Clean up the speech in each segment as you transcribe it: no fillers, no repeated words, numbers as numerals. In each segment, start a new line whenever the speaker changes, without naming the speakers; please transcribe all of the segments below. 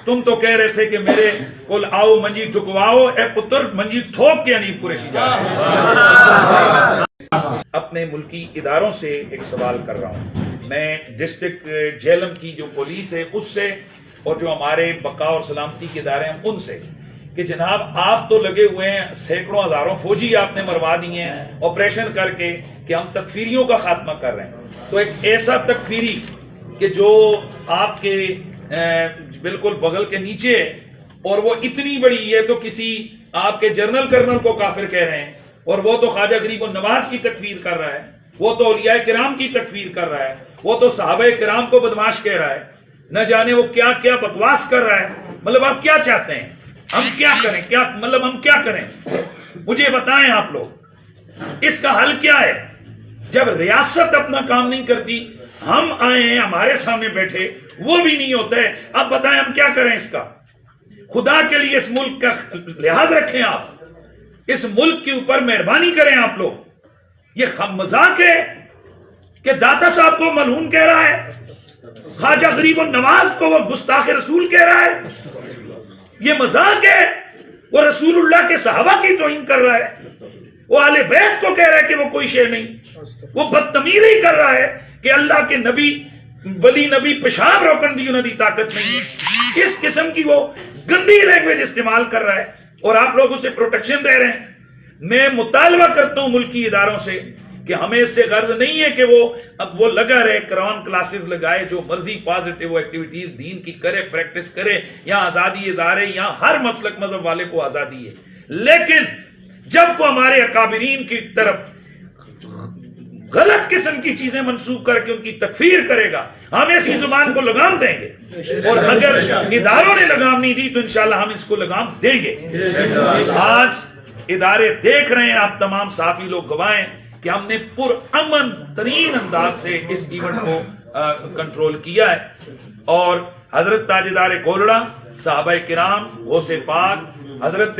تم تو کہہ رہے تھے کہ میرے کل آؤ منجی ٹھکواؤ، اے پتر منجی ٹھوک کے نہیں پورے جا رہے۔ اپنے ملکی اداروں سے ایک سوال کر رہا ہوں، میں ڈسٹرکٹ جیلم کی جو پولیس ہے اس سے، اور جو ہمارے بقا اور سلامتی کے ادارے ہیں ان سے، کہ جناب آپ تو لگے ہوئے ہیں، سینکڑوں ہزاروں فوجی آپ نے مروا دیے ہیں آپریشن کر کے کہ ہم تکفیریوں کا خاتمہ کر رہے ہیں، تو ایک ایسا تکفیری کہ جو آپ کے بالکل بغل کے نیچے ہے اور وہ اتنی بڑی ہے تو کسی آپ کے جنرل کرنل کو کافر کہہ رہے ہیں، اور وہ تو خواجہ غریب النواز کی تکفیر کر رہا ہے، وہ تو اولیاء کرام کی تکفیر کر رہا ہے، وہ تو صحابہ کرام کو بدمعاش کہہ رہا ہے، نہ جانے وہ کیا کیا بکواس کر رہا ہے۔ مطلب آپ کیا چاہتے ہیں ہم کیا کریں؟ کیا مطلب ہم کیا کریں؟ مجھے بتائیں آپ لوگ اس کا حل کیا ہے؟ جب ریاست اپنا کام نہیں کرتی، ہم آئے ہیں ہمارے سامنے بیٹھے وہ بھی نہیں ہوتا ہے، اب بتائیں ہم کیا کریں اس کا؟ خدا کے لیے اس ملک کا لحاظ رکھیں، آپ اس ملک کے اوپر مہربانی کریں آپ لوگ۔ یہ مذاق ہے کہ داتا صاحب کو ملعون کہہ رہا ہے، خواجہ غریب النواز کو وہ گستاخ رسول کہہ رہا ہے، یہ مذاق ہے۔ وہ رسول اللہ کے صحابہ کی توہین کر رہا ہے، وہ اہل بیت کو کہہ رہا ہے کہ وہ کوئی شے نہیں، وہ بدتمیزی کر رہا ہے کہ اللہ کے نبی ولی نبی پیشاب روکن دی انہوں دی طاقت نہیں ہے۔ اس قسم کی وہ گندی لینگویج استعمال کر رہا ہے اور آپ لوگ اسے پروٹیکشن دے رہے ہیں۔ میں مطالبہ کرتا ہوں ملکی اداروں سے کہ ہمیں اس سے غرض نہیں ہے کہ وہ لگا رہے قرآن کلاسز لگائے، جو مرضی پازیٹیو ایکٹیویٹیز دین کی کرے، پریکٹس کرے، یہاں آزادی ادارے، یہاں ہر مسلک مذہب والے کو آزادی ہے، لیکن جب وہ ہمارے اکابرین کی طرف غلط قسم کی چیزیں منسوخ کر کے ان کی تکفیر کرے گا، ہم ایسی زبان کو لگام دیں گے، اور اگر اداروں نے لگام نہیں دی تو انشاءاللہ ہم اس کو لگام دیں گے۔ آج ادارے دیکھ رہے ہیں، آپ تمام صحافی لوگ گواہ ہیں کہ ہم نے پرامن ترین انداز سے اس ایونٹ کو کنٹرول کیا ہے، اور حضرت تاجدار گولڑا، صحابہ کرام، غوث پاک، حضرت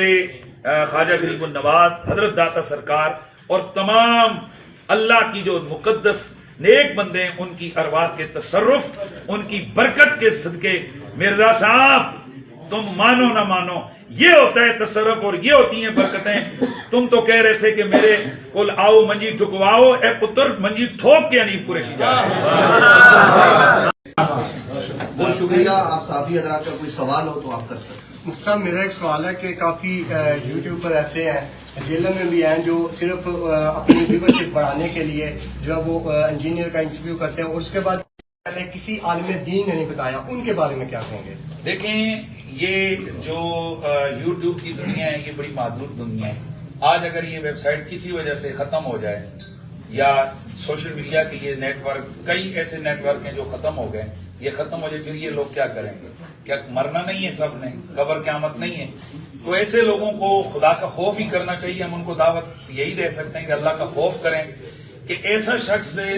خواجہ غریب النواز، حضرت داتا سرکار اور تمام اللہ کی جو مقدس نیک بندے ہیں، ان کی ارواح کے تصرف، ان کی برکت کے صدقے، مرزا صاحب تم مانو نہ مانو یہ ہوتا ہے تصرف اور یہ ہوتی ہیں برکتیں۔ تم تو کہہ رہے تھے کہ میرے کل آؤ منجی ٹھکواؤ، اے پتر منجی ٹھوک کے نہیں پورے جا رہے۔
بہت شکریہ۔ آپ صحافی حضرات کا کوئی سوال ہو تو آپ کر سکتے ہیں۔
مفتی صاحب، میرا ایک سوال ہے کہ کافی یوٹیوب پر ایسے ہیں، جیلوں میں بھی ہیں، جو صرف اپنی ویورشپ بڑھانے کے لیے جو ہے وہ انجینئر کا انٹرویو کرتے ہیں اور اس کے بعد کسی عالم دین نے نہیں بتایا، ان کے بارے میں کیا کہیں گے؟
دیکھیں، یہ جو یوٹیوب کی دنیا ہے یہ بڑی محدود دنیا ہے۔ آج اگر یہ ویب سائٹ کسی وجہ سے ختم ہو جائے، یا سوشل میڈیا کے یہ نیٹ ورک، کئی ایسے نیٹ ورک ہیں جو ختم ہو گئے، یہ ختم ہو جائے، پھر یہ لوگ کیا کریں گے؟ کیا مرنا نہیں ہے سب نے؟ قبر قیامت نہیں ہے؟ تو ایسے لوگوں کو خدا کا خوف ہی کرنا چاہیے۔ ہم ان کو دعوت یہی دے سکتے ہیں کہ اللہ کا خوف کریں، کہ ایسا شخص ہے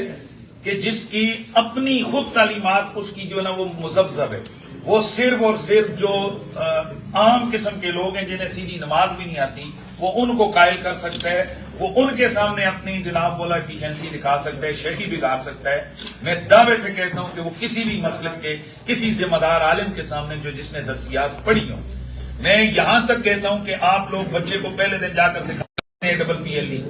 کہ جس کی اپنی خود تعلیمات اس کی جو ہے نا وہ مذبذب ہے، وہ صرف اور صرف جو عام قسم کے لوگ ہیں جنہیں سیدھی نماز بھی نہیں آتی، وہ ان کو قائل کر سکتا ہے، وہ ان کے سامنے اپنی جناب والا ایفیشنسی دکھا سکتا ہے، شیخی بگاڑ سکتا ہے۔ میں دعوے سے کہتا ہوں کہ وہ کسی بھی مسلک کے کسی ذمہ دار عالم کے سامنے جو جس نے درسیات پڑھی ہوں، میں یہاں تک کہتا ہوں کہ آپ لوگ بچے کو پہلے دن جا کر سکھاتے ہیں PLE،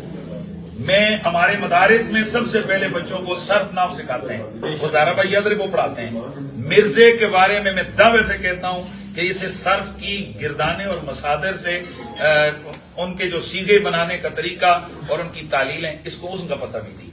میں ہمارے مدارس میں سب سے پہلے بچوں کو صرف نحو سکھاتے ہیں، وہ زہرا بھائی یادری وہ پڑھاتے ہیں۔ مرزے کے بارے میں دعوے سے کہتا ہوں کہ اسے صرف کی گردانے اور مصادر سے ان کے جو سیغے بنانے کا طریقہ اور ان کی تعلیلیں، اس کو اس کا پتہ بھی نہیں۔